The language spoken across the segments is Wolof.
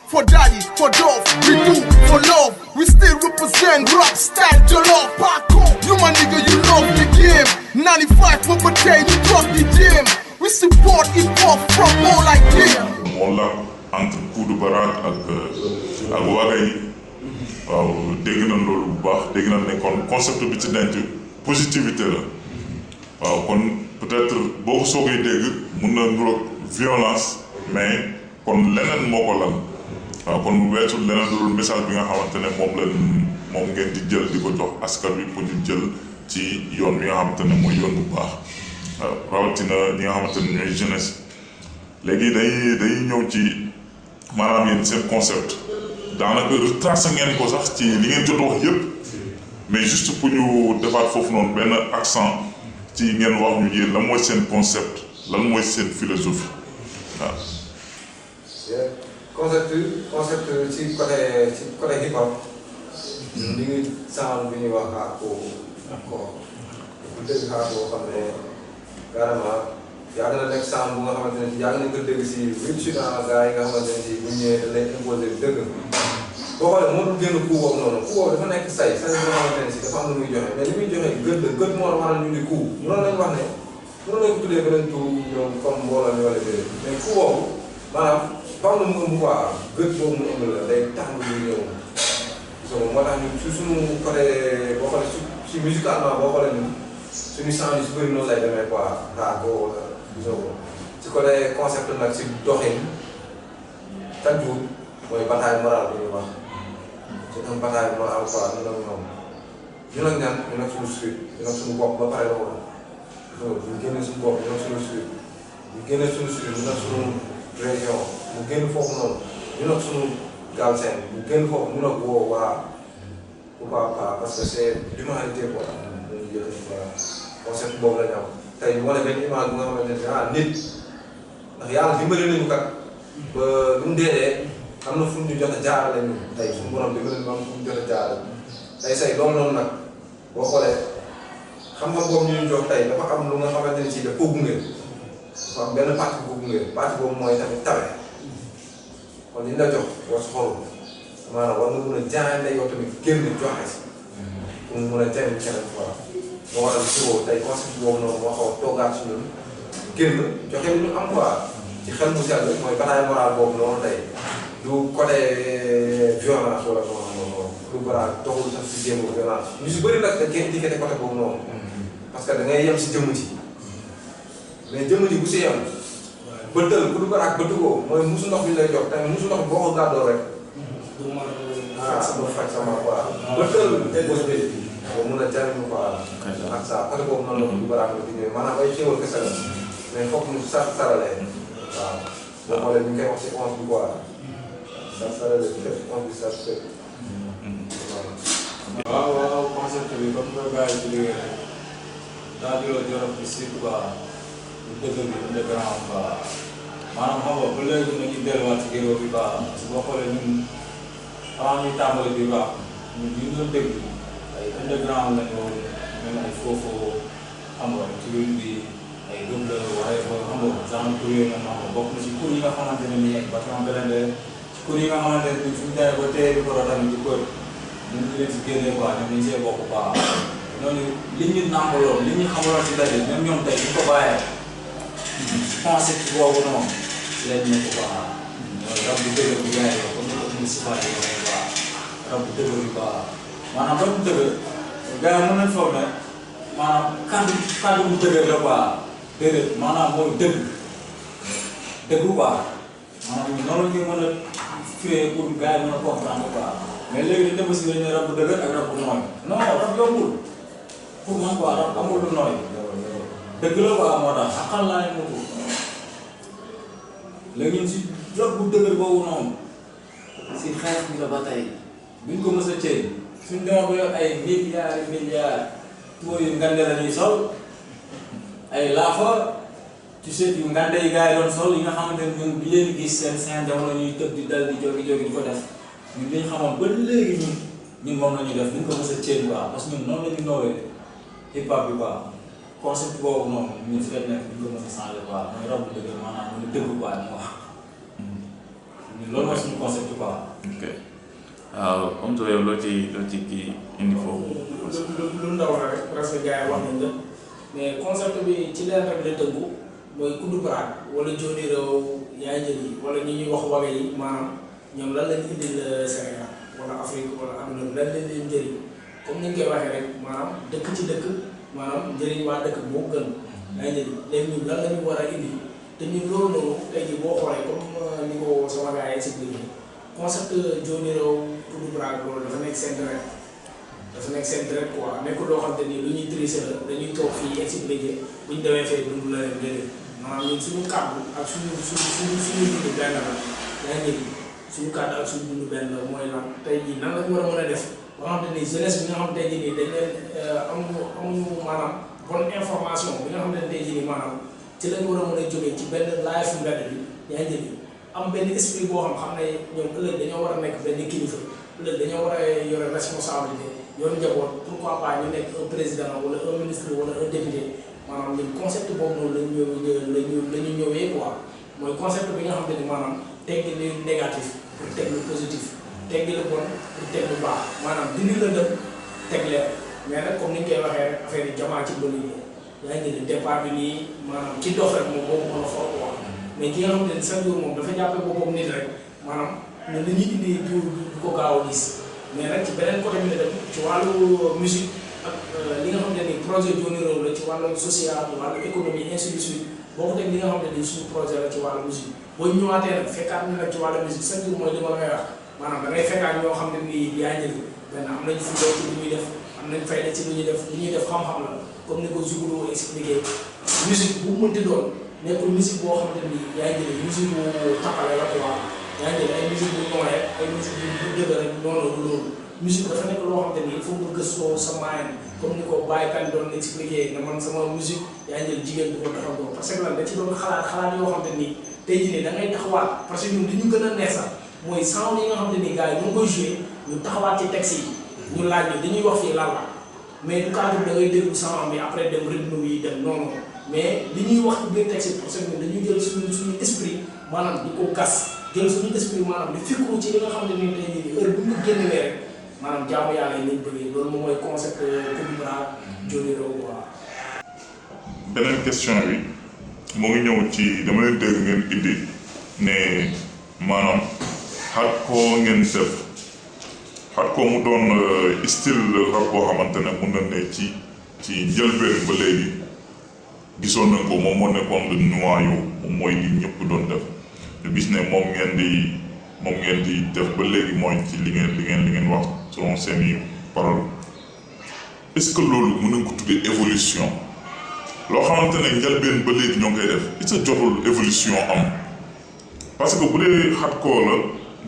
For daddy, for dove, we do for love. We still represent rap style, jollof, parkour. You my nigga, you love the game. 95 for potato, you drop the gym. We support hip hop from all like this. Mon la entre coup de baraque ak Wagay waaw dégg na loolu bu baax dégg na ne kon concept bi ci denc positivité la waaw kon peut-être boo ko soogee dégg mun na nuroog violence mais kon leneen moo ko lan waaw kon mu weesu leneen loolu message bi nga xamante ne moom ngeen di jël di ko jox askan wi pour ñu jël ci yoon bi nga xamante ne mooy yoon bu baax waaw rawatina ñi nga xamante ne ñooy jeunesse léegi day ñëw ci maanaam yéen seen concept daanaka retracé ngeen ko sax ci li ngeen jot wax yëpp mais juste pour ñu defaat foofu noonu benn accent ci ngeen wax ñu yéen lan mooy seen concept lan mooy seen philosophie waaw. concept ci côté hip hop. li ngi sound bi ñuy wax hardcore bu dégg hardcore xam ne carrément yàgg na nekk sound bu nga xamante ne yàgg nañ ko dégg si rupture gars yi nga xamante ne si bu ñëwee da lay imposé dëgg boo xoolee moo dul génn coup boobu noonu coup boobu dafa nekk say bi nga xamante ne si dafa am lu muy joxe mais li muy joxe gët moo waral ñu di coup mënoon nañ wax ne mënoon nañ ko tuddee beneen tur ñoom comme mbooloo mi wala déedéet mais coup boobu maanaam faaw na mu ëmb quoi gët boobu mu ëmb la day tax lu ñuy ñëw moo tax ñun su suñu côté boo xoolee si musicalement boo xoolee ñun suñu sound yi su bëri noonu lay demee quoi raako ci côté concept nag si doxin chaque jour mooy bataille morale bi ñuy wax c'est un bataille morale quoi ñun ak ñoom ñun ak ñan ñun ak suñu street ñun ak suñu bopp ba pare la woon ñu génne suñu bopp ñun ak suñu street ñu génne suñu street ñun ak suñu région mu génn foofu noonu ñun ak suñu Galsen mu génn foofu ñun ak woo waa pourquoi pas parce que c'est l'humanité quoi ñu yëkkati quoi concept boobu la ñu am tey ñu wane benn image bu nga xamante ne ah nit ndax yàlla dimbali nañu kat ba lu mu deedee am na fu ñu jot a jaarale ñu tey suñu borom dimbali nañu am fu ñu jot a jaarale tey say loolu noonu nag boo xoolee xam-xam boobu ñu jox tey dafa am lu nga xamante ne si daf ko gunge dafa am benn partie bu ko gunge partie boobu mooy tamit tabe kon li ñu la jox war si xolu maanaam war nga mën a jaayante yow tamit génn joxe si pour mu mën a jëriñ keneen quoi. moo waral si boobu tey concept boobu noonu moo xaw a toogaat si ñun génn joxe li ñu am quoi ci xel mu sell mooy bataille morale boobu noonu tey du côté violence wala non du bara toxul sax si jéem violence ñu si bëri nag da ngeen dikkate côté boobu noonu parce que da ngay yem si jëmm ji mais jëmm ji bu si yem bëttal ku du bara ak bëtt ko mooy musu ndox bi lay jox tamit musu ndox boo ko gàddoo rek faj sama quoi bëttal bos bi boo mun a jariñu quoi ak ça côté boobu noonu la du bara ak di ñëw maanaam ay xéwal kese la mais foog ñu saralee waaw boo xoolee ñu ngi koy wax si 11 bi quoi saralee bi def 11 bi saralee waaw concept bi comme que gars yi ci liggéey rek daa jëloon jorof bi surtout quoi bu dëgg bi underground quoi maanaam xam nga ba léegi nañu delluwaat ci géro bi quoi parce que boo xoolee ñun avant ñuy tàmbali bi quoi ñun ñu doon déglu ay underground lañu woon même ay foofu xam nga ci bi ay double waaye boo xam nga genre tur yooyu nga xam nga bokk na ci cours yi nga xamante ne nii ay bâtiment belende ci cours yi nga xamante ne nii suñu demee ba tey di ko tamit di kër ñun ñu leen si génnee quoi ñoom dañu see bokk quoi ñooñu li ñu nàmbaloon li ñu xamaloon si daje même ñoom tey ñu ko bàyyee concept boobu noonu si lañ nekk quoi rab bu dëgër bi gars yi comme ni ko suñu sifaat yi waxee quoi rab bu dëgër bi quoi maanaam rab bu dëgër gars yi mën nañ foog ne maanaam kàddu bu dëgër la quoi déedéet maanaam mooy dëgg quoi maanaam noonu la ñuy mën a firee pour gars yi mën a comprendre quoi mais léegi dañu dem si dañu ne rab bu dëgër ak rab bu nooy non rab yombul pour man quoi rab amul lu nooy dëgg la quoi moo tax xaqal laa ne moom léegi ñun si rab bu dëgër boobu noonu si xeex bi la ba tey buñ ko mës a cëy suñ demoon ba yor ay milliards tuwo yu ngande la ñuy sol ay laafa ci seet yu ngande yi gars yi doon sol yi nga xamante ne ñun bi leen gis seen jamono ñuy tëb di dal di jógi di ko def ñun li ñu xamoon ba léegi ñun moom la ñuy def buñ ko mës a cëy quoi parce que ñun noonu la ñu noowee hip hop bi quoi concept boobu noonu ñun si la nekk buñ ko mës a changé waaw mooy rabu dëgg maanaam muy dëgg quoi ñu wax loolu mooy suñu concept quoi. ok waaw comme tu yow loo ci kii indi foofu. lu ndaw la rek parce que gars yi wax nañ la mais concept bi ci leen rek la tëggu mooy kuddu baraag wala jooni réew yaay jël yi wala ñi ñuy wax waga yi maanaam ñoom lan lañ indil Sénégal wala Afrique wala àdduna bi lan lañ leen njëriñ comme ni ñu koy waxee rek maanaam dëkk ci dëkk maanaam njëriñ waa dëkk moo gën yaay jël léegi ñun lan la ñu war a indi te ñun loolu noonu tey jii boo xoolee comme ni ko sama gars yi expliqué concept jooni réew kuddu baraag loolu dafa nekk seen deret dafa nekk seen deret quoi nekkul loo xam te ni lu ñuy tricher la dañuy toog fii expliqué bu ñu demee fee dund la leen déedéet maanaam ñun suñu kàddu ak suñu dund benn la yaa ngi suñu kàddu ak suñu dund benn la mooy lan tey jii nan la ñu war a mën a def ba nga xam te ni jeunesse bi nga xam tey jii nii dañ leen amuñu maanaam bonne information bi nga xam te ne tey jii nii maanaam ci lañ war a mën a jógee ci benn live mbedd bi yaa ngi am benn esprit boo xam ne ñoom ëllëg dañoo war a nekk benn kilifa ëllëg dañoo war a yore responsabilité yoonu njaboot pourquoi pas ñu nekk un président wala un ministre wala un député maanaam ñun concept boobu noonu lañu ñëwee quoi mooy concept bi nga xam te ni maanaam teggi lu négatif pour teg lu positif teggi lu bon pour teg lu baax maanaam dindi la dem teg leer mais nag comme ni ñu koy waxee affaire yi jamaa ci bëri yi yaa ngi ne départ bi nii maanaam ci dox rek moom boo ko mën a xool quoi mais ki nga xam te ni chaque jour moom dafa jàppee boppam nit rek maanaam ñun dañuy indi du ko gaaw a gis mais nag ci beneen côté bi la dem ci wàllu musique ak li nga xam ne ni projet jooni réew la ci wàllu social wàllu économie ainsi de suite boo ko teg li nga xam ne ni suñu projet la ci wàllu musique boo ñëwaatee nag fekkaat na nag ci wàllu musique chaque jour mooy li ma lay wax maanaam da ngay fekkaat ñoo xam ne nii yaa njëkk benn am nañ fu ci lu ñuy def am nañ fayda ci lu ñuy def xam-xam la comme ni ko Zouglou expliqué musique bu mënti doon nekkul musique boo xam ne nii yaa njëkk musique bu tappale la quoi yaa ngi ay musique bu nooyee ay musique bu dëgg rek noonu la loolu musique dafa nekk loo xam te ni il faut nga gëstoo sa moyen comme ni ko Baye Kane doon expliqué ne man sama musique yaa ngi jigéen bu ko taxawoo parce que lan da ci doon xalaat yoo xam te ni tey jii nii da ngay taxawaat parce que ñun li ñu gën a neex sax mooy sound yi nga xam te ni gars yi ñu ngi koy joué ñu taxawaat ci texte yi ñu laaj ñu dañuy wax fii lan la mais du cadre da ngay déglu sound bi après dem rythme yi dem noonu mais li ñuy wax ci biir texte yi parce que dañuy jël suñu esprit maanaam di ko gas. jël suñu esprit maanaam di fikku ci li nga xam ne nii tey jii heure bu ñu génnee rek maanaam jaamu yàlla yi lañ bëggee loolu moom mooy concept kuddu baraag jooni réew quoi. beneen question bi moo ngi ñëw ci dama leen dégg ngeen indi ne maanaam hardcore ngeen def hardcore mu doon style rap boo xamante ne mun na ne ci njëlbeen ba léegi gisoon nañ ko moom moo nekkoon le noyau moom mooy li ñëpp doon def. ñu gis ne moom ngeen di def ba léegi mooy ci li ngeen wax selon seeni parole est-ce que loolu mën nañ ko tuddee évolution loo xamante ne njëlbeen ba léegi ñoo ngi koy def est-ce que jotul évolution am parce que bu dee hardcore la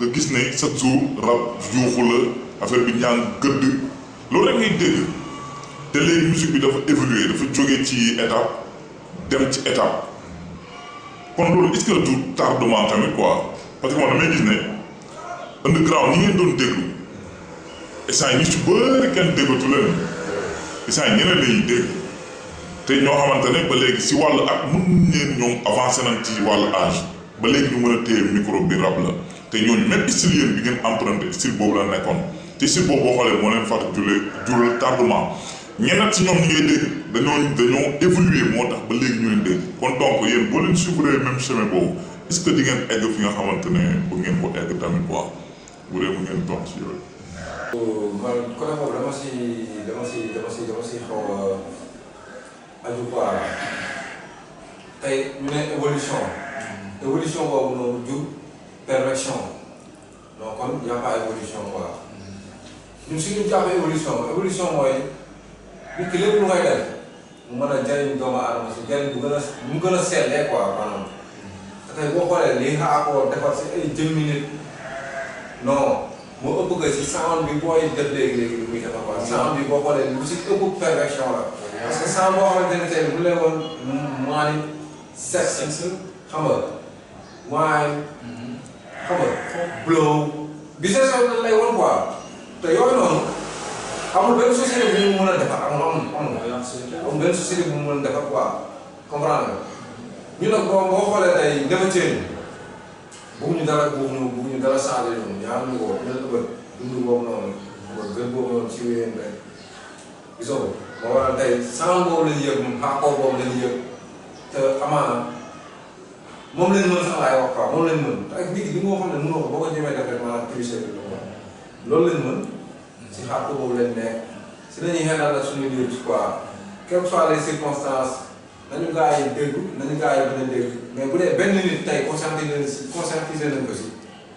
nga gis ne chaque jour rap juuxu la affaire bi ñaan gëdd loolu rek ngay dégg te léegi musique bi dafa évoluer dafa jógee ci étape dem ci étape kon loolu est-ce que du tardement tamit quoi parce que man damay gis ne underground ñi ngeen doon déglu instant ñu ci bëri kenn déggatu leen instant ñeneen lañuy dégg te ñoo xamante ne ba léegi si wàllu ak mën ngeen ñoom avancé nañ ci wàllu âge ba léegi ñu mën a téye micro bi rap la te ñooñu même style yéen bi ngeen emprunté style boobu la nekkoon te style boobu boo xoolee moo leen fàtte jural tardement ñeneen si ñoom ñi ngay dégg dañoo évoluer moo tax ba léegi ñu leen dégg kon donc yéen boo leen suivre même chemin boobu est-ce que di ngeen egg fi nga xamante ne bu ngeen ko egg tamit quoi bu dee mu ngeen toog si yooyu. man côté boobu dama si xaw a aju quoi tey ñu ne évolution boobu noonu jur perfection donc kon y a pas évolution quoi ñun suñu jàppee évolution mooy. nit ki lépp lu ngay def mu mën a jëriñ doomu aadama si jëriñ bu gën a seetlee quoi maanaam tey boo xoolee lii nga akoo defar si ay jëmmi nit non moo ëpp que si sound bi booy def léegi lu muy defar quoi sound bi boo xoolee lu si ëpp perfection la parce que sound boo xamante ne tey bu leen woon maani sexe xam nga waaye xam nga blow business lay woon quoi te yooyu noonu amul benn société bu ñu mën a defar amul benn société bu mu mën a defar quoi comprendre nga ñu nag boo xoolee tey dafa ceeñ bëgguñu dara changé noonu yaa ngi ko ñu ëppal dund boobu noonu gën boobu noonu ci wéyeen rek gisoo moo waral tey sang boobu lañu yëg moom xaaxoo boobu lañu yëg te amaana moom lañ mën sax laay wax quoi moom lañ mën ak nit ki di nga xam ne mënoo ko boo ko ñemee def rek maanaam tricher bi loolu lañ mën si xaaxoo boobu lañ nekk si lañuy xelal la suñu liir quoi quelles que soient les circonstances nañu gaa yi dégg nañu gaa yi bañ a dégg mais bu dee benn nit tey conscientiser nañ ko si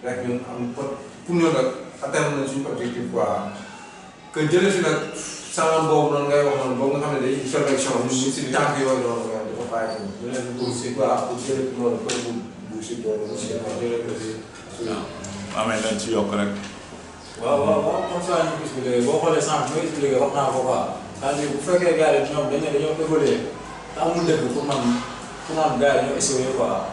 rek ñun am pour ñun nag atteindre nañ suñu objectif quoi que jëlee fi nag sama boobu noonu ngay wax noonu boobu nga xam ne day perfection ñun ñu si tànk yooyu noonu nga dafa bàyyi ko jëlee pour si quoi pour jëlee fi noonu pour bu si doon aussi jëlee ko si amee nañ ci yokk rek. waaw comme ça ñu expliqué boo xoolee sànq ñu expliqué wax naa ko quoi c'est-à-dire bu fekkee gars yi ñoom dañoo évolué te amul dëgg pour man gars yi dañoo essayé quoi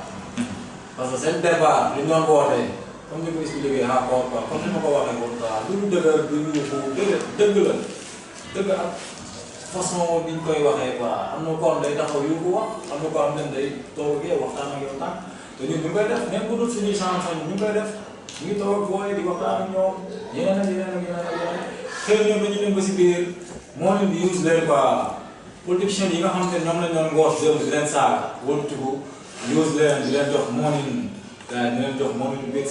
parce que seen débat li ñu doon wootee comme ni ko expliqué encore quoi comme ni ma ko waxee woon quoi du dëgg du ñu ko dëgg la dëgg ak façon bi ñu koy waxee quoi am na koo xam day taxaw yu ko wax am na koo xam ne day toogee waxtaan ak yow nag te ñun ñu koy def même bu dul suñuy changement ñu koy def ñu ngi toog booy di waxtaan ak ñoom yeneen ak yeneen ak yeneen ak yeneen xëy na ñoom dañu leen ba si biir moo leen di use leen quoi politiciens yi nga xam ne ñoom lañ doon ngoos jëm di leen saaga wëlbatiku use leen di leen jox moonin gars yi di leen jox moonin bit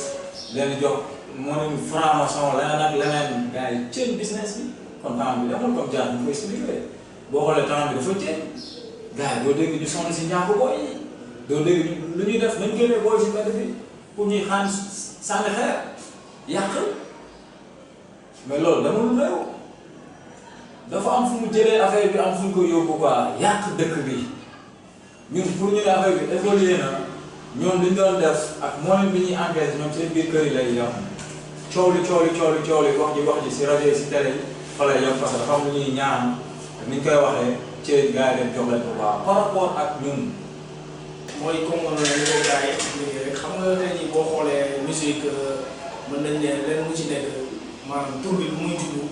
di leen jox moonin franc-maçon leneen ak leneen gars yi ceen business bi kon temps bi demul comme jaar ñu koy expliqué boo xoolee temps bi dafa ceen gars yi doo dégg ñu sonn si ñàkk booy yi doo dégg lu ñuy def nañ génnee booy si mbedd bi pour ñuy xaan sànni xeer yàq mais loolu dama lu réew dafa am fu mu jëlee affaire bi am fu ñu ko yóbbu quoi yàq dëkk bi ñun pour ñu ne affaire bi évolué na ñoom li ñu doon def ak moyen bi ñuy enquête ñoom seen biir kër yi lay yem coow li wax ji si rajo yi si télé yi fa lay yem parce que dafa am lu ñuy ñaan ni ñu koy waxee ci gars yi dem jox leen ko quoi par rapport ak ñun. mooy comme ni ko gars yi expliqué rek xam nga tey jii boo xoolee musique mën nañ ne leen mu ci nekk maanaam tur bi bu muy juddu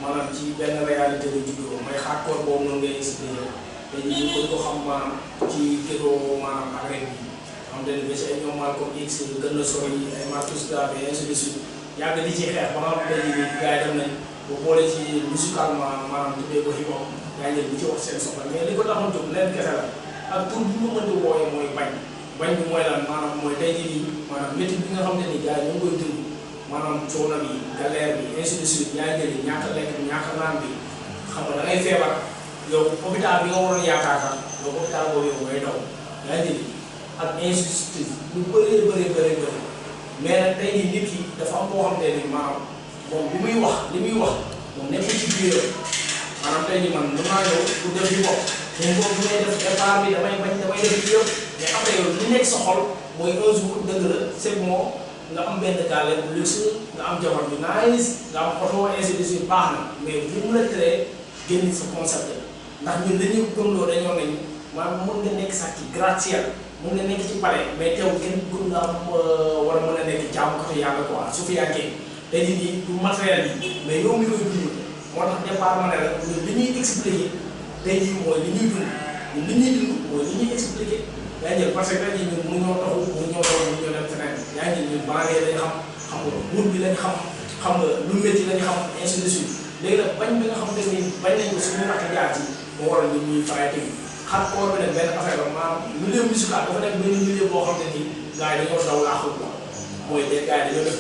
maanaam ci benn réalité la juddoo mooy hardcore boobu noonu ngay expliqué tey jii ñu ko xam maanaam ci ghetto maanaam ak rek bi xam te ne ba si ay ñoom Malcolm X gën na sori ay Marcus Garvey ainsi de suite yàgg di ci xeex ba nga xam tey jii gars yi dem nañ ba boole ci musicalement maanaam tuddee ko hip hop yaa ngi di ci wax seen soxla mais li ko taxoon jóg leen kese la ak tur bi mu mënti wooyee mooy bañ bi mooy lan maanaam mooy tey jii nii maanaam métti bi nga xam ne ni gars yi ñu ngi koy dund maanaam coono bi galère bi ainsi de suite yaa ngi jëli ñàkk a lekk bi ñàkk a naan bi xam nga da ngay feebar yow hôpital bi nga waroon yaakaar sax yow hôpital boobu yow ngay daw yaa ngi jëli ak injustice lu bëree bëri mais nag tey jii nit ki dafa am koo xam ne ni maanaam moom li muy wax moom nekk ci biir maanaam tey jii man mën naa ñëw pour def di bopp mais boobu bu may def départ bi damay def ci yëpp mais après yow li nekk sa xol mooy un jour dëgg la c'est bon nga am benn gaale bu luxe nga am jabar bi nice nga am oto ainsi de suite baax na mais bu mu la teree génn sa concept ndax ñun dañuy gëmloo dañoo nañu maanaam mën nga nekk sax ci gratte-ciel mën nga nekk ci palais mais teew kenn gën nga am war a mën a nekk jaamukatu yàlla quoi su fi yàggee tey jii nii du matériel yi mais yow mi koy dund moo tax départ ma ne la ñun li ñuy expliquer tey jii mooy li ñuy dund ñun li ñuy dund mooy li ñuy expliquer yaa ngi parce que tey jii ñun mënuñoo taxaw mënuñoo dem feneen yaa ngi ñun banlieue lañ xam nga wut bi lañ xam nga lu métti lañ xam ainsi de suite léegi nag bañ bi nga xam ne nii bañ nañ ko suñu rakk jaar ci moo waral ñun ñuy faray tamit hardcore bi nag benn affaire la maanaam milieu musical dafa nekk benn milieu boo xam ne nii gars yi dañoo daw laaxul quoi mooy des gars yi dañoo def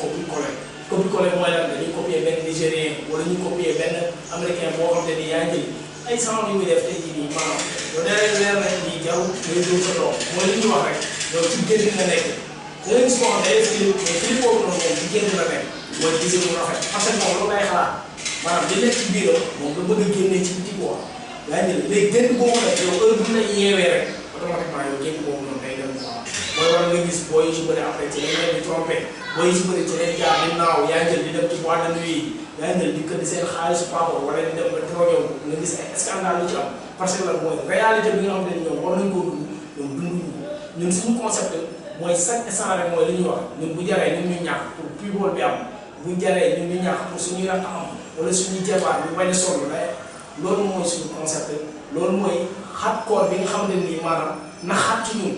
copier-coller mooy lan dañuy copier benn nigérien wala ñu copier benn américain boo xam ne nii yaa ngi jël ay sound yu muy def tey jii nii maanaam yow da ngay leer nañ nii jarul ngay dóor sa doom mooy li ñuy wax rek yow ci génn nga nekk da ngay gis koo xam ne day clip mais clip boobu noonu moom ci génn la nekk mooy gisee mu rafet parce que moom loolu lay xalaat maanaam di nekk ci biiram moom nga bëgg a génnee ci biti quoi yaa ngi jël léegi génn boobu nag yow heure bu ñu la yeewee rek automatiquement yow génn boobu noonu day dem quoi mooy war nga gis booy yu ci bëri après ci lañ leen di trompé booy yu ci bëri ci lañ jaar di naaw yaa ngi jël di dem ci boîte de nuit yaa ngi jël di këdd seen xaalisu papa wala di dem ba drogué nga gis ay scandale yu ci am parce que lan mooy réalité bi nga xam ne ñoom war nañ koo dund ñoom dunduñu ñun suñu concept mooy chaque instant rek mooy li ñuy wax ñun bu jaree ñun ñu ñàkk pour people bi am bu jaree ñun ñu ñàkk pour suñuy rakk am wala suñuy jabaar ñu bañ a sonn rek loolu mooy suñu concept loolu mooy hardcore bi nga xam ne nii maanaam na xat ci ñun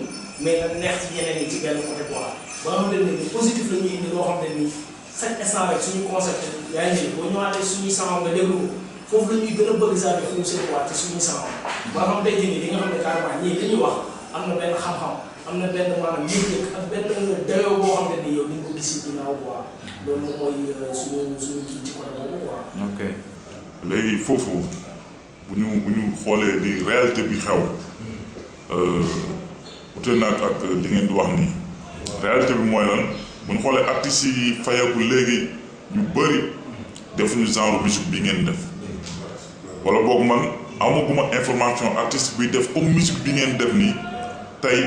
mais nga neex ci yeneen yi ci benn côté quoi ba nga xamante ne nii positif la ñuy indi loo xamante ne nii chaque instant rek suñu concept yaa ngi boo ñëwaatee suñuy sound nga déglu foofu la ñuy gën a bëgg saa def ñu seetluwaat ci suñuy sound ba nga xam tey jii nii di nga xam ne carrément ñii li ñuy wax am na benn xam-xam am na benn maanaam yëg-yëg ak benn dayoo boo xam ne nii yow ni nga ko gis ci ginnaaw quoi loolu moom mooy suñu kii ci côté boobu quoi. ok léegi foofu bu ñu xoolee di réalité bi xew ute nag ak li ngeen di wax nii réalité bi mooy lan bu ñu xoolee artistes yi fayeeku léegi ñu bëri defuñu genre musique bi ngeen def wala boog man amaguma information artiste bi def comme musique bi ngeen def nii tey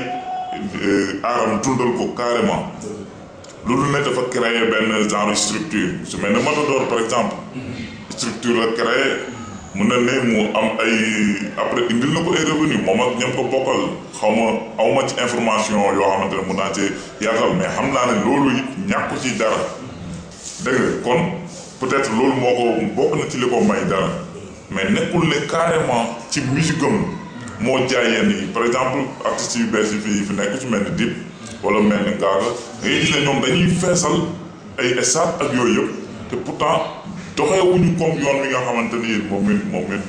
aaram dundal ko carrément loolu ne dafa créer benn genre structure su mel ne Matador par exemple structure la créer mun na ne mu am ay après indil na ko ay revenu moom ak ñam ko bokkal xaw ma awma ci information yoo xamante ne mun naa ci yaatal mais xam naa ne loolu it ñàkku ci dara dégg nga kon peut-être loolu moo ko bokk na ci li ko may dara mais nekkul ne carrément ci musique am moo jaay yenn yi par exemple artistes yu bees yi fi nekk ci mel ni Dip wala mel ni Ngaaka ngay gis ne ñoom dañuy feesal ay stade ak yooyu yëpp te pourtant doxee wuñu comme yoon mi nga xamante ni moom mi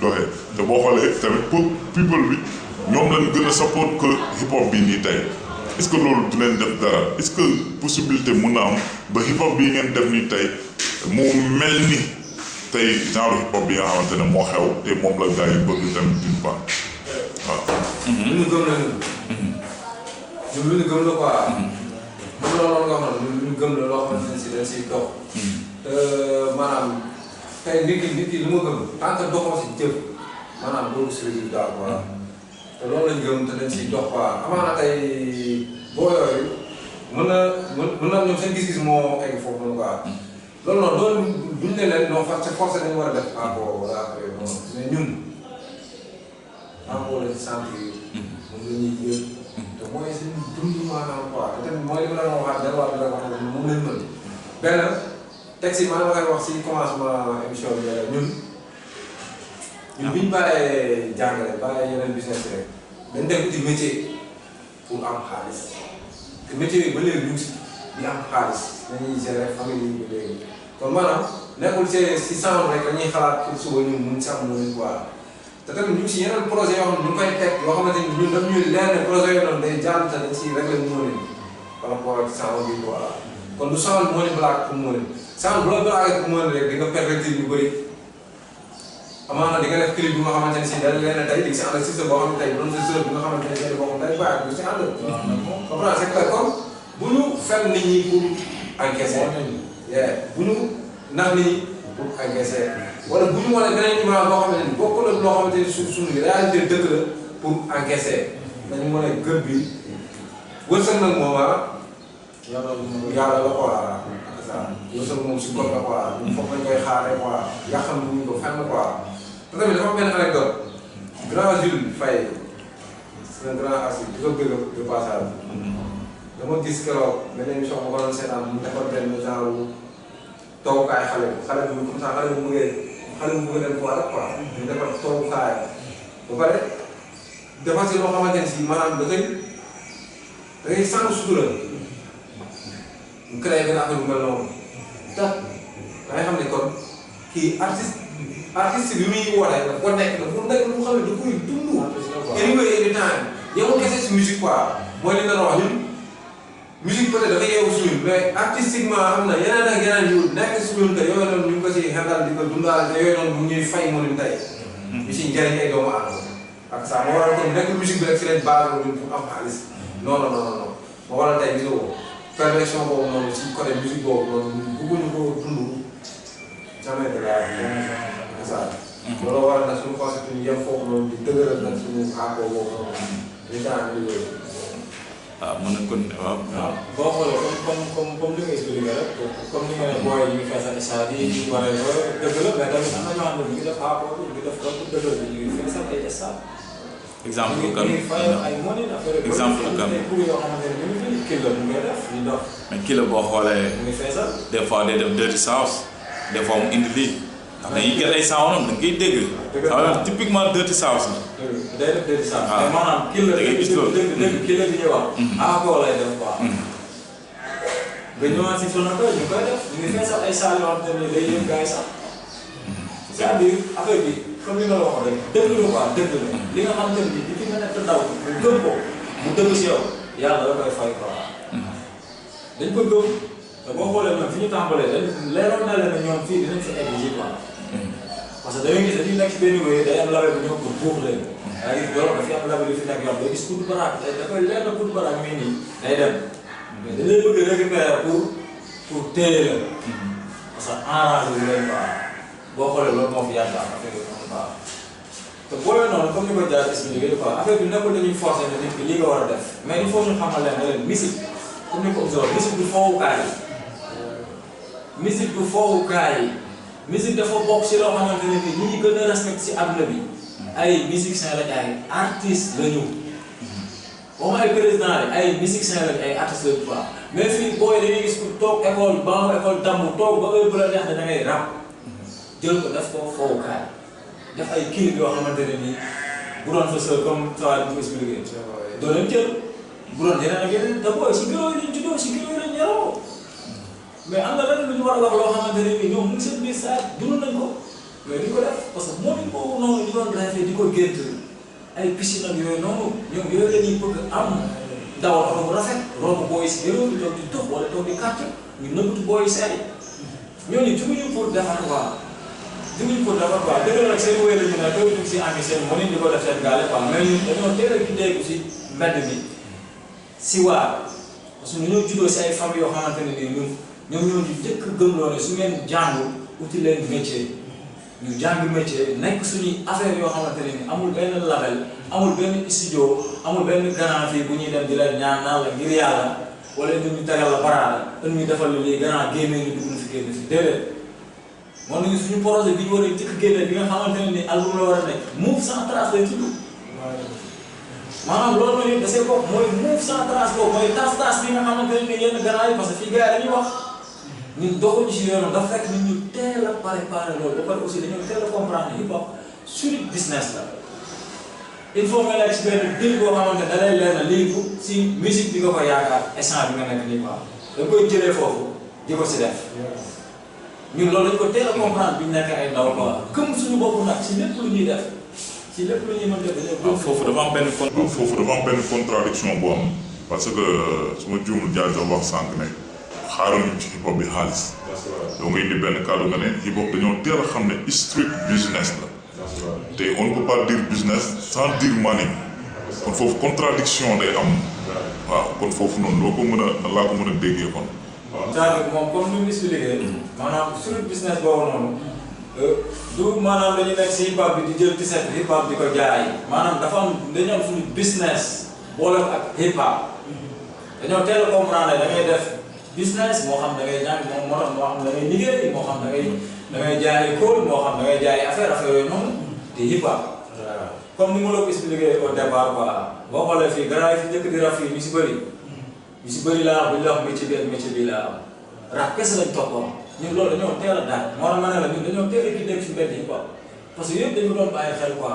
doxee te boo xoolee tamit people bi ñoom lañ gën a support que hip hop bi nii tey est-ce que loolu du leen def dara est-ce que possibilité mun na am ba hip hop bii ngeen def nii tey mu mel ni tey genre hip hop bi nga xamante ne moo xew te moom la gars yi bëgg tamit d'une part waaw. lu ñu gëm la ñun lu ñu gëm la quoi. bu loolu nga xam ne lu ñu gëm la loo xamante ne si dañ siy dox. maanaam tey nit ki lu ma gëm tant que doxoo si jëf maanaam loolu si résultat quoi te loolu lañ gëm te dañ siy dox quoi amaana tey boo yooyu mën na ñoom seen gis-gis moo egg foofu noonu quoi. loolu noonu loolu duñ ne leen non c'est forcé dañu war a def encore wala après non mais ñun encore lañ sentir moom la ñuy yëg te mooy seen dund maanaam quoi te tamit mooy li ma la waxaat delluwaat bi la wax moom lañ mën benn texte yi maa ngi wax si commencement émission bi ñun bi ñu bàyyee jàngale bàyyee yeneen business rek dañ dem ci métier pour am xaalis te métier yi ba léegi ñu ngi si di am xaalis dañuy gérer famille yi ba léegi kon maanaam nekkul si sound rek dañuy xalaat pour suba ñu mun si am lu quoi te tamit ñu ngi si yeneen projet yoo xam ne ñu koy teg yoo xamante ni ñun dañu ñuy leer ne projet yooyu noonu day jàll te dañ siy régler moo leen par rapport ak sound bi quoi kon du sound moo leen blague pour moo leen sound bu la blague pour moo leen rek di nga pervertir yu bëri amaana di nga def clip bi nga xamante ne si dañ leen tey di nga si ànd ak système boo xam ne tey bu doon si bi nga xamante ne seen boppam day baax du si ànd comprendre c'est clair kon bu ñu fenn nit ñi pour encaisser bu ñu nax nit ñi pour encaisser wala bu ñu wane beneen image boo xamante ni bokkul ak loo xamante ni suñu réalité dëkk la pour encaisser dañu mën a gën bi wërsëg nag moom yàlla la quoi wërsëg moom si góor la quoi foog nañ koy xaaree quoi yàqal ñu ko fenn quoi te tamit dafa am benn anecdote grand Jules Faye c'est un grand artiste di ko bëgg de passage dama gis keroog benn émission bu ko doon seetaan mu defar benn genre toogukaay xale bi comme ça xale bu bëgg a dem toilette quoi ñu defar toogukaay ba pare defar si loo xamante ne si maanaam da ngay sànq sutura mu créé benn affaire bu mel noonu tax da ngay xam ne kon kii artiste bi muy wootee daf ko nekk lu xam ne da koy dund. anyway every time yow kese si musique quoi mooy li nga doon wax ñun musique peut-être dafa yeewu si ñun mais artistiquement am na yeneen ak yeneen yu nekk si ñun te yooyu noonu ñu ngi ko si xetal di ko dundaale te yooyu noonu bu ñuy fay moo leen tey. ñu si njëriñ ay doomu aadama ak ça moo waral kon nekk musique bi rek si leen base ñun pour am xaalis non moo waral tey gisoo perfection boobu noonu si côté musique boobu noonu bëgguñu ko dund jamais de la c'est ça. loolu waral nag suñu concept ñu yem foofu noonu di dëgëral nag suñu xaakoo boobu noonu ñu daan liggéey. waaw mën na kon waaw. waaw boo xoolee comme li nga expliqué rek comme ni nga ne booy yi ñu feesal stade yi ñu waree ba dëgg la mais tamit am na ñoo xam ne ñu ngi def xaakoo ñu ngi def trop dëgg la ñu ngi feesal ay stade. exemple kan ñu ngi fay ay money affaire exemple kan pour yoo xamante ne ñu ngi fi kilo mu ngi def ñu dox. mais kilo boo xoolee mu ngi feesal. des fois day def dirty sauce des fois mu indi lii dañuy gën ay sound da ngay dégg. sound typiquement dirty sounds la. day def dirty sound. waaw mais maanaam kii la da ngay gis loolu dëgg kii la bi ñuy wax. ko lay def quoi. nga ñëwaat si Sonatel ñu koy def ñu ngi feesal ay saal yoo xam ne day yëngu gars yi sax. c'est-à-dire affaire bi comme li nga la waxoon rek dëgg la quoi dëgg la li nga xam ne bii di fi nga nekk ndaw mu gëm ko mu dëgg si yow yàlla da koy fay quoi. dañ ko gëm te boo xoolee ñoom fi ñu tàmbalee dañ leeroon na leen ne ñoom fii dinañ fi egg ji quoi. parce que da ngay gis dañuy nekk ci benn wéy day am label bu ñëw pour buux leen. daa gis loolu dafay am label yu fi nekk yoon day gis kudd baraak da koy leer na kudd baraak mii nii day dem. mais dañ lay bëgg récupérer pour téye la. parce que enragé wu leen quoi boo xoolee loolu moo fi yàgg affaire yi noonu quoi. te booyoo noonu comme ni ko jaar expliqué quoi affaire bi nekkul dañuy forcer ne nit ki lii nga war a def mais il faut ñu xamal leen ne leen musique comme ni ko observé musique du foowukaay yi. musique du foowukaay yi. musique dafa bokk ci loo xamante ne nii ñi ñu gën a respecté ci àdduna bi ay musiciens lañ ay artistes la ñu. waxuma ay président rek ay musiciens lañ ay artistes la ñu quoi mais fii booy dañuy gis ku toog école ba école dambu toog ba heure bu la neex da ngay rap jël ko def ko foowukaay def ay clip yoo xamante ne nii bu doon fa sër comme ça bu expliqué. doo leen jël bu doon yeneen ak yeneen te booy si bureau yi lañ juddoo si bureau yi lañ yaroo. mais am na leneen lu ñu war a wax loo xamante ne bii ñoom mu ngi seen biir saa dund nañ ko mais di ko def parce que moom it boobu noonu ñu doon rafet di ko gént ay piscine ak yooyu noonu ñoom yooyu la ñuy bëgg am dawal oto bu rafet romb booy si bureau bi toog di dox wala toog di kàtt ñu nëbbatu booy seey ñooñu juguñu pour defar quoi juguñu pour defar quoi dëgg la nag seen wéy la ñu ne doo dugg si ami seen mënuñ di ko def seen gaale quoi mais ñun dañoo teel a gindeeku si mbedd mi si waar parce que ñoo juddoo si ay famille yoo xamante ne nii ñun ñoom ñoo ñu njëkk gëmloo ne su ngeen jàngul uti leen métier ñu jàng métier nekk suñuy affaire yoo xamante ne ni amul benn label amul benn studio amul benn garantie bu ñuy dem di leen ñaan naan la ngir yàlla wala ñun ñu tegal la baraada ën ñu defal la lii grand génnee ñu dugg na fi génn fi déedéet moo nañu suñu projet bi ñu war a njëkk génne bi nga xamante ne ni album la war a nekk Move sans trace lay tudd maanaam loolu mooy da see bokk mooy Move sans trace boobu mooy tas bi nga xamante ne ni yenn grand yi parce que fii gars yi dañuy wax ñun doxuñu si yoonu dafa fekk nit ñu teel a préparé loolu ba pare aussi dañoo teel a comprendre hip hop street business la il faut nga nekk si benn dil boo xamante da lay leer na léegi si musique bi nga ko yaakaar instant bi nga nekk nii quoi da koy jëlee foofu di ko si def ñun loolu dañ ko teel a comprendre bi ñu nekk ay ndaw quoi gëm suñu bopp nag si lépp lu ñuy def si lépp lu ñuy mën def dañoo foofu dafa am benn contradiction bu am parce que su ma juumul jaar doon wax sànq ne xaaruñu ci hip hop bi xaalis. doo nga indi benn kàddu nga ne hip hop dañoo teel a xam ne street business la. te on ne peut pas dire business sans dire money. kon foofu contradiction day am. waaw kon foofu noonu loo ko mën a laa ko mën a déggee kon. c'est-à-dire moom comme ni mu expliqué maanaam street business boobu noonu du maanaam dañu nekk si hip hop bi di jël tiset hip hop di ko jaay maanaam dafa am dañoo am suñu business boole ak hip hop dañoo teel a comprendre da ngay def business moo xam da ngay ñaan moo xam da ngay liggéey moo xam da ngay jaay code moo xam da ngay jaay affaire yooyu noonu te hip hop comme ni ma la ko expliqué au départ quoi boo xoolee fii gannaaw fi njëkk di rap fii ñu si bëri laa bu ñu la wax métier bi laa am rap kese lañ toppoon ñun loolu dañoo teel a daal moo tax ma ne la ñun dañoo teel a gi nekk si mbedd hip hop parce que yëpp dañu doon bàyyi xel quoi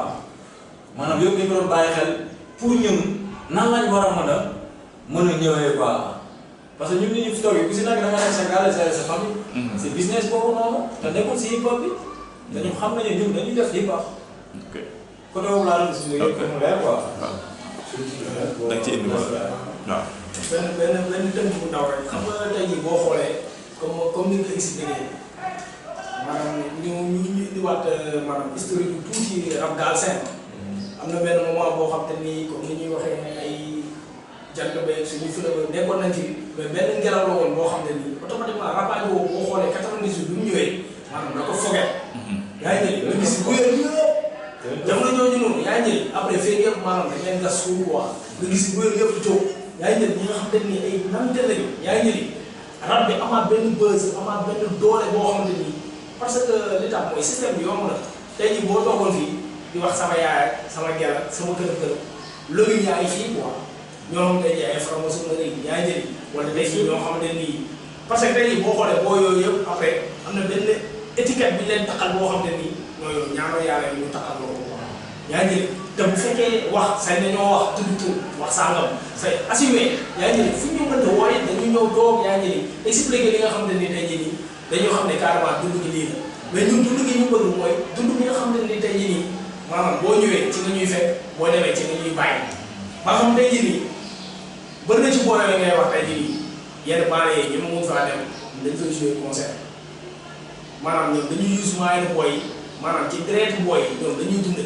maanaam yëpp dañu doon bàyyi xel pour ñun nan lañ war a mën a ñëwee quoi parce que ñun nit ñi fi toog yi ku si nekk da nga nekk sa gaale sa famille. c'est business boobu noonu te nekkul si hip hop bi dañu xam nañu ñun dañuy def hip hop. ok côté boobu laa doon expliqué pour mu leer quoi. da nga ci indi wala waaw. benn tënk bu ndaw rek xam nga tey jii boo xoolee comme ni nga ko expliqué maanaam ñu indiwaat maanaam historique yu tuuti rap Galsen am na benn moment boo xam te ni comme ni ñuy waxee ay jant beeg suñu fële nekkoon nañ ci mais benn ngelaw la woon boo xam ne nii automatiquement rappage boobu boo xoolee 98 bi mu ñëwee maanaam da ko foge. yaa ngi jëli nga gis bu yëpp jamono jooju noonu yaa ngi jëli après fee yëpp maanaam dañ leen gas suuf quoi nga gis bu yëpp jóg yaa ngi jëli ñi nga xam te ni ay nante lañu yaa ngi jëli rab bi amaat benn buzz amaat benn doole boo xamante ni parce que li tax mooy système bi yomb na tey jii boo toogoon fii di wax sama yaay sama gel sama kër loolu yaa ngi fii quoi ñoo xam tey jii ay franc-maçonnerie yaa ngi jëli wala tey jii ñoo xamante ni parce que tey jii boo xoolee boo yooyu yëpp après am na benn étiquette bi leen taxal boo xam ne nii ñooy ñaanoo yàlla yi ñu taxal loolu yaa ngi te bu fekkee wax say nañoo wax tudd tur wax sangam say assumé yaa ngi fu ñu mënta wooye dañu ñëw toog yaa ngi expliquer li nga xam ne ni tey jii nii dañoo xam ne carrément dund gi lii la mais ñun dund gi ñu bëgg mooy dund bi nga xam ne ni tey jii nii maanaam boo ñëwee ci nga ñuy fekk boo demee ci nga ñuy bàyyi ba xam tey jii nii bëri na ci boo demee ngay wax tey jii nii yenn baale yi ñu mun faa dem dañ koy jouer concert maanaam ñoom dañuy use moyen booy yi maanaam ci direct booy yi ñoom dañuy dund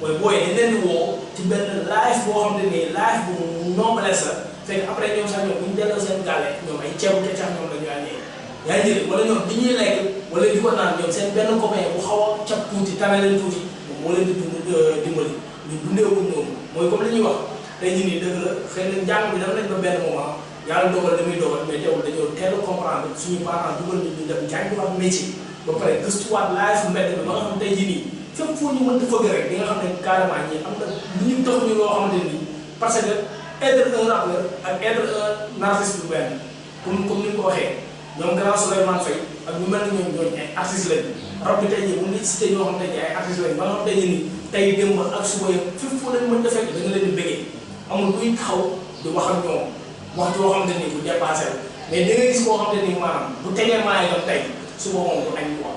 mooy booy dañ leen di woo ci benn live boo xam ne nii live bu noblesse la fekk après ñoom sax ñoom bu ñu delloo seen gàlle ñoom ay ceebu kecax ñoom la ñu àndee yaa ngi wala ñoom di ñuy lekk wala di ko naan ñoom seen benn copain bu xaw a cap tuuti tane leen tuuti moom moo leen di dimbali ñu dundeewuñ noonu mooy comme li ñuy wax tey jii nii dëgg la xëy na njàng bi dama nañ ba benn moment yàlla dogal li muy dogal mais teewul dañoo teel a comprendre suñu parents dugal ñu dem jàngiwaat métier ba pare gëstuwaat live mbedd bi ba nga xam tey jii nii fépp foo ñu mënta fëgg rek di nga xam ne carrément ñi am na lu ñu taxuñu loo xamante nii parce que être un rappeur ak être un artiste bu benn comme ni ñu ko waxee ñoom grand Souleymane Faye ak ñu mel ni ñooñu ay artistes lañu rab bi tey jii mu ngi cité ñoo xam ne ay artistes lañu ba nga xam tey jii nii tey démb ak suba yëpp fépp foo leen mën a fekk da nga leen di bëggee amul kuy taxaw di wax ak ñoom wax joo xamante ni bu dépassé la mais da ngay gis koo xamante ni maanaam bu tegee maayam tey suba moom du añ quoi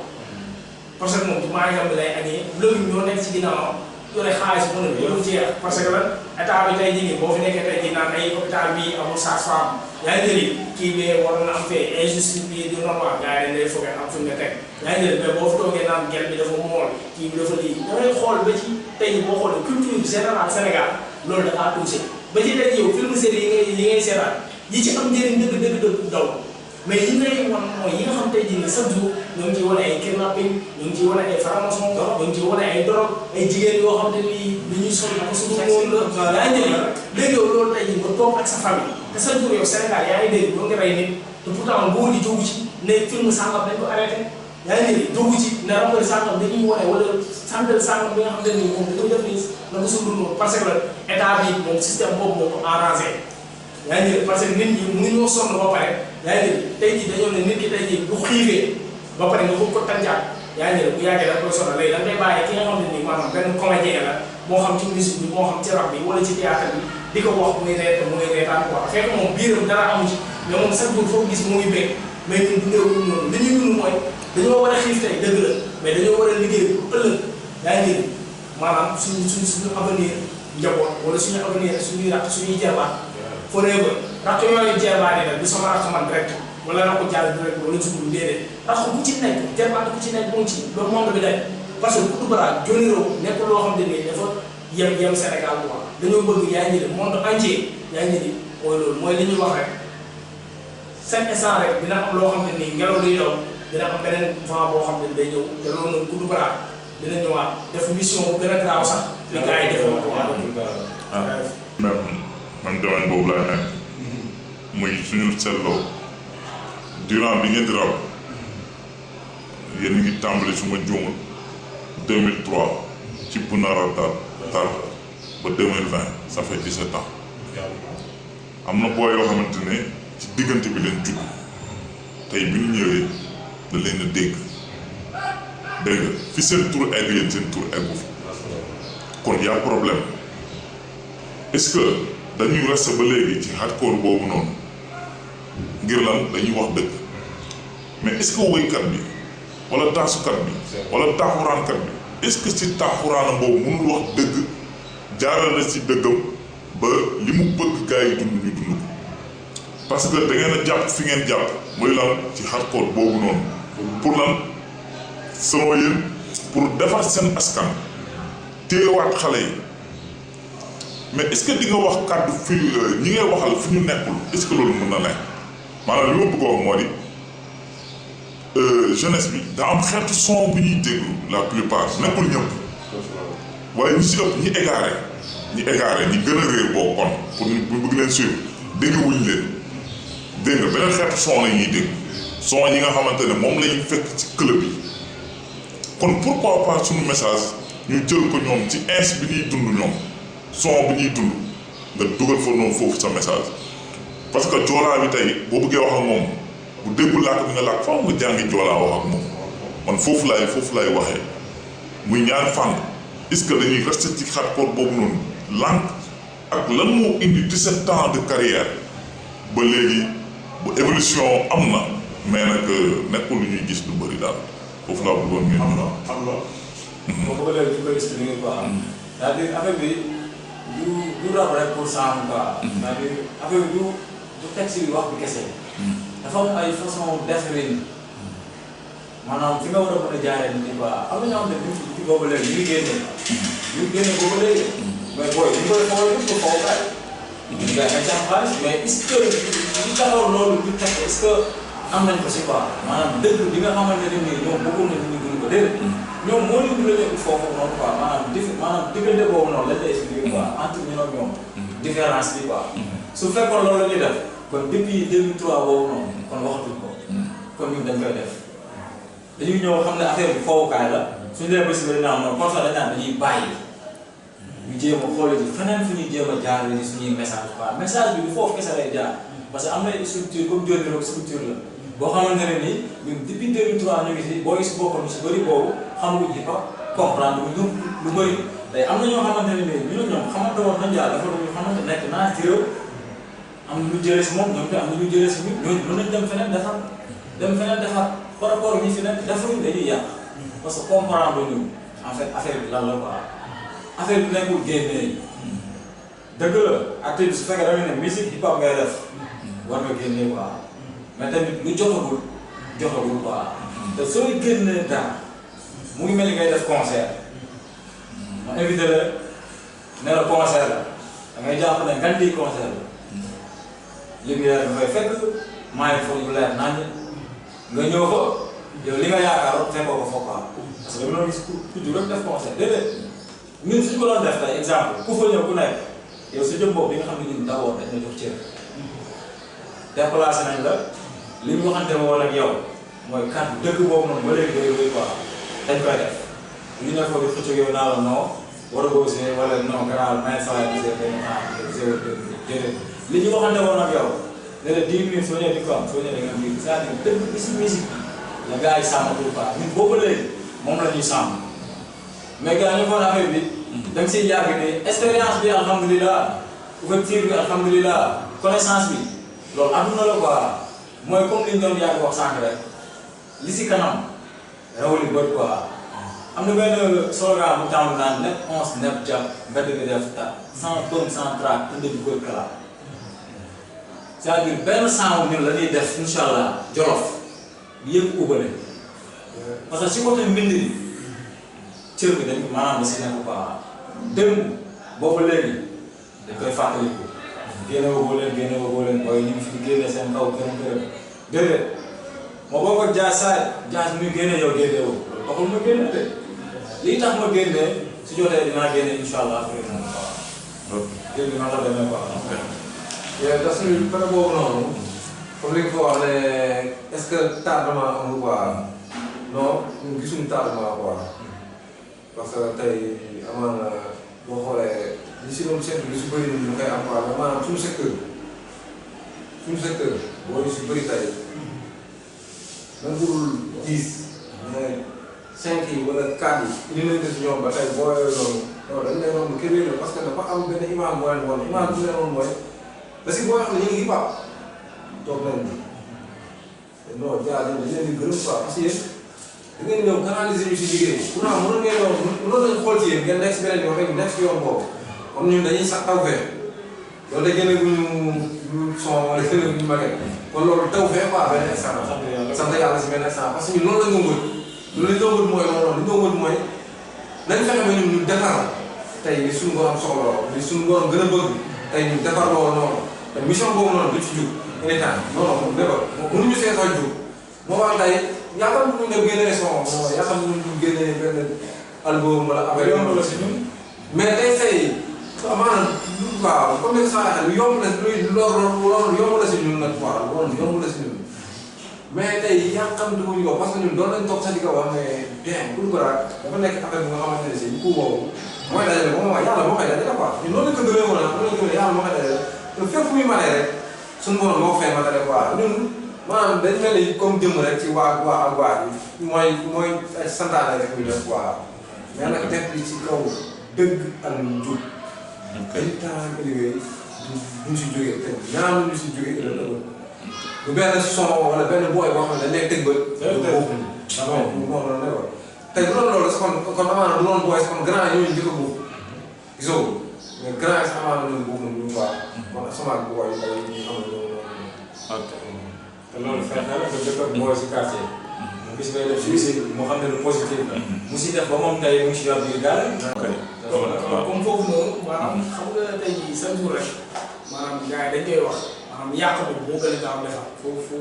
parce que moom ci maayam bi lay añee loolu ñoo nekk ci ginnaawam yore xaalis mu ne loolu ci parce que lan état bi tey jii boo fi nekkee tey jii naan ay hôpital bi amul sage-femme yaa ngi jëli kii bee war na am fee injustice bi du normal gars yi dañ lay foogee am fu nga teg yaa ngi jëli mais boo fi toogee naan gel bi dafa mool kii bi dafa lii da ngay xool ba ci tey jii boo xoolee culture générale Sénégal loolu dafa touché ba ci tey yow film série yi ngay seetaan yi ci am njëriñ dëgg daw mais yi ngay wan mooy yi nga xam tey jii nii chaque jour ñoo ngi ciy wane ay kidnapping ñoo ngi ciy wane ay franc-maçon ñoo ngi ciy wane ay drogue ay jigéen yoo xam te ni li ñuy sol ko suñu moom la yaa ngi jëli léegi yow loolu tey jii nga toog ak sa famille te chaque jour yow Sénégal yaa ngi dégg doo ngi rey nit te pourtant boo di jógu ci ne film sangam dañ ko arrêté yaa ngi jëli jógu ci ne rappeur sangam dañuy wane wala santal sangam bi nga xam te ni moom dañuy def nii na ko suñu dund parce que état bi moom système boobu moo ko arrangé yaa ngi parce que nit ñi mënuñoo sonn ba pare yaa ngi tey jii dañoo ne nit ki tey jii bu xiifee ba pare nga bëgg ko tànjaat yaa ngi bu yàggee da koy sonal léegi da ngay bàyyi ki nga xam ne nii maanaam benn comédien la moo xam ci musique bi moo xam ci rap bi wala ci théâtre bi di ko wax muy reetaan quoi fekk moom biiram dara amu ci mais moom chaque jour foo gis mu ngi bëgg mais ñun dundeewuñu noonu li ñuy dund mooy dañoo war a xiif tey dëgg la mais dañoo war a liggéey pour ëllëg yaa ngi maanaam suñu avenir njaboot wala suñu avenir suñuy rakk suñuy jarbaat forever rakk yooyu jarbaat yi nag du sama rakk man direct wala rakku jàll direct wala jublu déedéet rakk bu ci nekk jarbaat bu ci nekk mu ngi ci loolu monde bi day parce que Koudou Baraat Johnny Rowe nekk loo xam ne nii dafa yem Sénégal quoi dañoo bëgg yaa ngi monde entier yaa ngi ni mooy loolu mooy li ñuy wax rek chaque instant rek dina am loo xam ne nii ngelaw luy daw dina am beneen vent boo xam ne day ñëw te loolu noonu Koudou Baraat dina ñëwaat def mission bu gën a graaw sax li gars yi defoon ko même domaine boobu laa nekk muy suñu seetloo durant bi ngeen di raw yéen a ngi tàmbali su ma juumul 2003 ci Bunara tar ba 2020 ça fait 17 ans am na boo yoo xamante ne ci diggante bi leen judd tey bi ñu ñëwee da leen a dégg fi seen tur egg yéen seen tur eggu fi kon y a problème est-ce que dañuy resté ba léegi ci hardcore boobu noonu ngir lan dañuy wax dëgg mais est-ce que woykat bi wala taasukat bi wala taaxuraankat bi est-ce que ci taaxuraanam boobu mënul wax dëgg jaaral na ci dëggam ba li mu bëgg gars yi dund ñu dund ko parce que da ngeen a jàpp fi ngeen jàpp mooy lan ci hardcore boobu noonu pour lan selon yéen pour defar seen askan téyewaat xale yi mais est-ce que di nga wax kàddu fi ñi ngay waxal fi ñu nekkul est-ce que loolu mën na nekk maanaam li ma bëgg a wax moo di jeunesse bi daa am xeetu son bu ñuy déglu la plupart nekkul ñëpp waaye ñu si ëpp ñi égaré ñi gën a réer boo kon pour ñu bëgg leen suivre dégg wuñ leen dégg nga beneen xeetu son la ñuy dégg son yi nga xamante ne moom la ñuy fekk ci club yi kon pourquoi pas suñu message ñu jël ko ñoom ci ins bi ñuy dund ñoom son bi ñuy dund nga dugal fa noonu foofu sa message parce que joolaa bi tey boo bëggee wax ak moom bu déggul làkk bi nga làkk faaw nga jàngi joolaa wax ak moom man foofu laay waxee muy ñaari fànn est-ce que dañuy rester ci hardcore boobu noonu lànk ak lan moo indi 17 ans de carrière ba léegi bu évolution am na mais nag nekkul lu ñuy gis lu bëri daal foofu laa bëggoon ngeen. am na. boo ko bëggee ñu koy expliquer quoi. c'est-à-dire affaire bi du rab rek pour sàmm quoi. c'est-à-dire affaire bi du texte bi wax bi kese. dafa am ay façon defrin maanaam fi nga war a mën a jaaree nit ñi quoi am na ñoo xam ne ñu boobu léegi ñu génne boobu léegi. mais booy ñu koy xool yëpp pour xaw kay. ñu ngi ay xaalis mais est-ce que li taxaw loolu du teg est-ce que am nañ ko si quoi maanaam dëgg bi nga xamante ne nii ñoom bëggoon nañu ñu dund ko déedéet. ñoom moo ñu dundee foofu noonu quoi maanaam diggante boobu noonu lañ lay expliquer quoi entre ñun ak ñoom. différence bi quoi. su fekkoon loolu la ñuy def kon depuis 2003 boobu noonu kon waxatuñ ko. kon ñun dañ koy def. dañuy ñëw xam ne affaire bi fowukaay la suñu demee ba si biir naan noonu comme ça dañ naan dañuy bàyyi ñu jéem a xoole ji feneen fu ñuy jéem a jaarale ni suñuy message quoi message bi bu foofu kese lay jaar parce que am na structure comme Dior rek structure la boo xamante ne nii ñun depuis 2003 ñu ngi si boo gis boppam si bëri boobu xamaguñ ci pas comprendre ñu lu bëri tey am na ñoo xamante ne nii ñu ne ñoom xamante woon nañ jaar dafa doon ñu xamante nekk naa ci réew am na lu jëlee si moom ñoom te am na lu jëlee si ñun ñooñu mën nañ dem feneen defar par rapport ak ñi fi nekk defuñu dañuy yàq parce que comprendre ñu en fait affaire bi lan la quoi affaire bi nekkul génnee dëgg la acte bi su fekkee da nga ne musique hip hop ngay def war nga génnee quoi mais tamit lu jotagul quoi te sooy génnee dara mu ngi mel ni ngay def concert ma invité la ne la concert la da ngay jàpp ne ngan di concert la léegi dafay fekk maa ngi foog bu leer nañu. nga ñëw fa yow li nga yaakaaroon fekkoo ko foofu parce que dama doon gis ku jug rek def concert déedéet ñun suñu ko doon def tey exemple ku fa ñëw ku nekk yow sa jëm boobu bi nga xam ne ñun d'abord dañ la jox cër déplacé nañ la li ñu waxante woon ak yow mooy kàddu dëkk boobu noonu ba léegi day koy quoi dañ koy def ñu ne foofu xëcc yow naa la non war a boobu wala non gannaaw may saa yi gisee dañu déedéet li ñu waxante woon ak yow. léeg-léeg 10 minutes soo ñëwee di ko am soo ñëwee da nga am c'est-à-dire dëgg bi si musique la gars yi sàmmatul quoi ñun boobu léegi moom la ñuy sàmm mais gars ñu xool affaire bi da nga siy yàgg ne expérience bi alhamdulilah ouverture bi alhamdulilah connaissance bi loolu adduna la quoi mooy comme li ñu doon yàgg wax sànq rek li si kanam rawali bët quoi am na benn slogan bu tàmm naan net onze net jàpp mbedd bi def ta sans tonne sans trac tënd bi bët kala c'est-à-dire benn sànq ñun la ñuy def incha allah jolof bi yëpp ubbale parce que si côté mbind bi cër bi dañ maanaam da si nekk quoi démb boobu léegi dañ koy fàttaliku génne woo leen booy ñu ngi fi génne seen kaw këram déedéet moo boo ko jaas muy génne yow génne woo loolu taxul ma génne de lii tax ma génne su jotee dinaa génne incha allah après moom quoi dégg nga la demee quoi. te suñu côté boobu noonu comme li nga ko wax ne est-ce que tardement amul quoi non ñun gisuñu tardement quoi parce que tey amaana boo xoolee li si doon seetlu lu si bëri ñu koy am quoi maanaam suñu secteur boo ñu si bëri tey même bu dul 10 mais 5 yi wala 4 yi indi nañ ko si ñoom ba tey boo yooyu noonu non dañ lay romb kër yi parce que dafa am benn imam boo leen woon imam bu leen woon mooy parce que boo xam ne ñu ngi hip hop toog nañ ni non jaajëf dañ leen di gërëm quoi parce que yéen da ngeen ñëw canaliser ñu si liggéey pourtant mënoon ngeen yoon mënoon nañu xool ci yéen ngeen nekk si beneen yoon rek nekk si yoon boobu comme ñun dañuy sax taw fee loolu da génne guñu son wala génne guñu maget kon loolu taw fee quoi benn instant sant yàlla si benn instant parce que ñun loolu la ñu wër loolu li ñu wër mooy loolu li ñu wër mooy nañ fexe ba ñun ñu defar tey li suñu borom soxla li suñu borom gën a bëgg tey ñu defar loolu noonu te mission boobu noonu du ci jug anytime non non débat mënuñu see soo jug moo wax tey yaakaar nañu ne génnee son yaakaar nañu ne génnee benn album wala affaire yomb la si ñun mais tey say maanaam waaw comme ni nga xam ne yomb la loolu yomb la si ñun nag waaw loolu yomb la si ñun mais tey yàqamtuwuñu ko parce que ñun doon nañ toog sa di ko wax ne bien pour dafa nekk affaire bu nga xamante ne si ku boobu mooy dajale moom mooy yàlla moo koy dajale quoi ñun loolu lañ ko gëmee woon ah loolu lañ ko gëmee yàlla moo koy dajale te fépp muy matee rek suñu borom moo ko fay matale quoi ñun maanaam dañ mel ni comme jëm rek ci waa ak waa bi mooy santaane rek ñu def quoi mais nag def bi ci kaw dëgg ak njub. dañu temps élevé duñ si jógee te ñaar ñu si jógee du benn son wala benn booy boo xam ne dañ lay tëg bët. non non non tey bu doon loolu sax kon amaana du doon booy sax kon grand yooyu njëkk a buuf gisoo mais grand yi sax amaana ñoom buuf nañu lu baax kon sama ak booy yi ñu xam ne ok te loolu fexe na nga dëkk ak booy si quartier mu gis ngay def si moo xam ne lu positif la mu si def ba moom tey mu si yor biir gaal. comme foofu noonu maanaam xam nga tey jii chaque jour rek maanaam gars yi dañ koy wax maanaam yàq bi moo gën a gaaw a defar foofu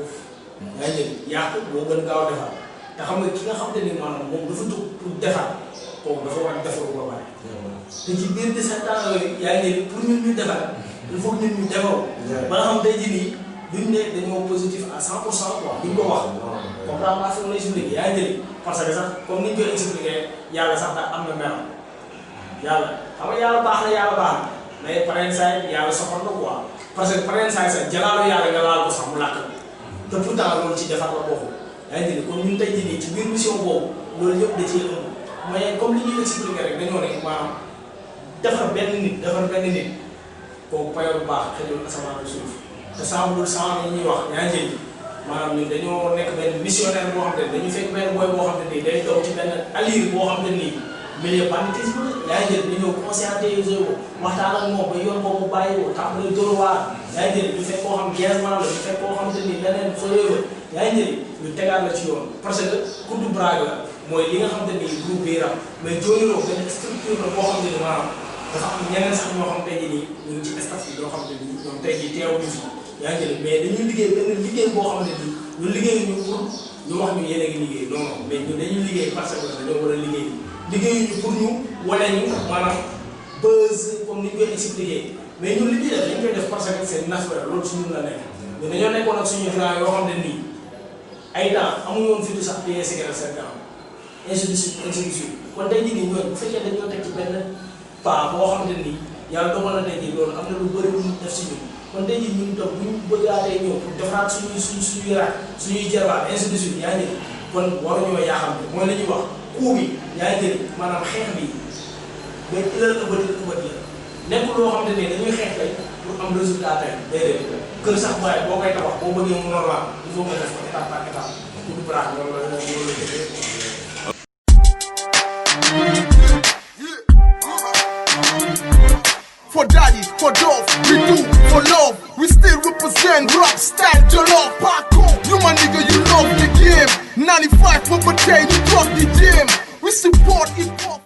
yaa ngi jël yàq moo gën a gaaw a defar te xam nga ki nga xam te ni maanaam moom dafa jóg pour defar kooku dafa war a defaru ba pare te ci biir de sept ans yooyu yaa ngi jël pour ñun ñu defar il faut ñun ñu defaru ba nga xam tey jii nii duñ ne dañoo positif à 100% quoi duñ ko wax comprendre nga fi mu lay expliqué yaa ngi jël parce que sax comme ni ñu koy expliqué yàlla sax daal am na meram yàlla xam nga yàlla baax na mais pareen saa yàlla soxal na quoi parce que pareen saa sax jalaalu yàlla nga laal ko sax mu làkk te pourtant loolu ci defar la bokk yaa ngi kon ñun tey jii nii ci biir mission boobu loolu yëpp da ciy ëmb mais comme li ñuy expliqué rek dañoo ne maanaam defar benn nit kooku payoor bu baax xëjul asamaan ak suuf te sàmm lu sàmm yi ñuy wax yaa ngi maanaam ñun dañoo nekk benn missionnaire boo xam ne dañu fekk benn boy boo xam ne nii day daw ci benn allure boo xam ne nii milieu banditisme yaa ngi jël ñu ñëw conscientiser ko waxtaan ak moom ba yoon boobu bàyyi ko tàmbali dóor waar yaa ngi jël ñu fekk koo xam guerrement la ñu fekk koo xam te ni leneen fële yaa ngi jël ñu tegaat la ci yoon parce que coup de brague la mooy li nga xam te ni groupe bi ram mais jooniroo benn structure la boo xam te ni maanaam dafa am ñeneen sax ñoo xam tey jii nii ñu ngi ci staff bi yoo xam te ni ñoom tey jii teewuñu fi yaa ngi jël mais dañuy liggéey benn liggéey boo xam ne nii ñu liggéey ñu pour ñu wax ñu yéen a ngi liggéey non non mais ñun dañuy liggéey parce que dañoo war a liggéey liggéeyuñu pour ñu wane ñu maanaam buzz comme ni ñu koy expliqué mais ñun li ñuy def dañ koy def parce que c'est naturel loolu suñu la nekk ñun dañoo nekkoon ak suñu grand yoo xam ne nii ay temps amuñu woon fitu sax téye cigarette seen kanam ainsi de suite kon tey jii nii ñooñu bu fekkee dañoo teg ci benn pas boo xam ne nii yàlla dogal na tey jii loolu am na lu bëri lu ñu def si ñun kon tey jii ñun tam bu ñu bëggaatee ñëw pour defaraat suñuy raak suñuy jarbaat ainsi de suite yaa ngi kon waruñoo yaaxam ne mooy la ñuy wax coup bi yaa ngi jël maanaam xeex bi mais ëllëg ëbbët la nekkul loo xam ne dañuy xeex tey pour am résultat tey déedéet kër sax waaye boo koy tabax boo bëggee mu normal il faut nga def ko étape par étape coup de braque loolu la For daddy, for dove, we do for love. We still represent rock style, jollof, parkour. You my nigga, you love the game. 95 for potato, you drop the gym. We support hip hop.